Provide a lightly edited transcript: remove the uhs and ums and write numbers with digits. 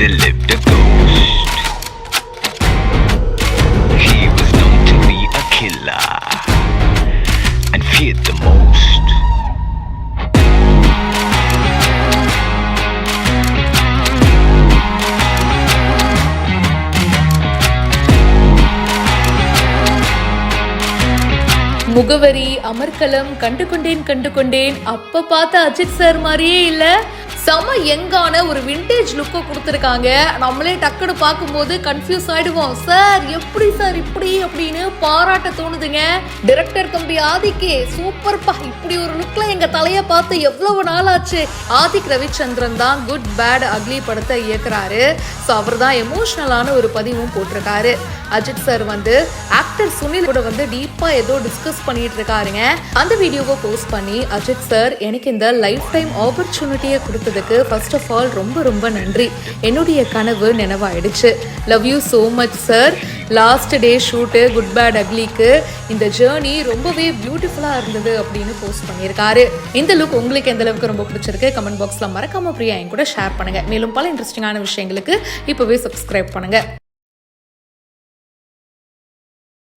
there lived a ghost. He was known to be a killer and feared the most. முகவரி அமர்கலம் கண்டு கொண்டேன் அப்ப பார்த்த அஜித் சார் மாதிரியே இல்ல. செம யங்கான ஒரு விண்டேஜ் லுக்கை கொடுத்துருக்காங்க. நம்மளே டக்குன்னு பார்க்கும்போது கன்ஃபியூஸ் ஆயிடுவோம். சார் எப்படி சார் இப்படி அப்படின்னு பாராட்ட தோணுதுங்க. டைரக்டர் தம்பி ஆதிக்கே சூப்பர்ப்பா, இப்படி ஒரு லுக்ல எங்க தலைய பார்த்து எவ்வளவு நாள் ஆச்சு. ஆதிக் ரவிச்சந்திரன் தான் குட் பேட் அக்லி படத்தை இயக்குறாரு. ஸோ அவர் தான் எமோஷனலான ஒரு பதிவும் போட்டிருக்காரு. அஜித் சார் ஆக்டர் சுனில் கூட டீப்பா ஏதோ டிஸ்கஸ் பண்ணிட்டு இருக்காருங்க. அந்த வீடியோவை போஸ்ட் பண்ணி அஜித் சார் எனக்கு இந்த லைஃப் டைம் ஆப்பர்ச்சுனிட்டியை கொடுத்ததுக்கு ஃபர்ஸ்ட் ஆஃப் ஆல் ரொம்ப ரொம்ப நன்றி. என்னுடைய கனவு நினைவாயிடுச்சு. Love you so much sir. Last day shoot good bad அக்லிக்கு இந்த ஜேர்னி ரொம்பவே பியூட்டிஃபுல்லா இருந்தது அப்படின்னு போஸ்ட் பண்ணியிருக்காரு. இந்த லுக் உங்களுக்கு எந்த அளவுக்கு ரொம்ப பிடிச்சிருக்கு கமெண்ட் பாக்ஸ்ல மறக்காம பிரியா என் கூட ஷேர் பண்ணுங்க. மேலும் பல இன்ட்ரெஸ்டிங்கான விஷயங்களுக்கு இப்பவே சப்ஸ்கிரைப் பண்ணுங்க.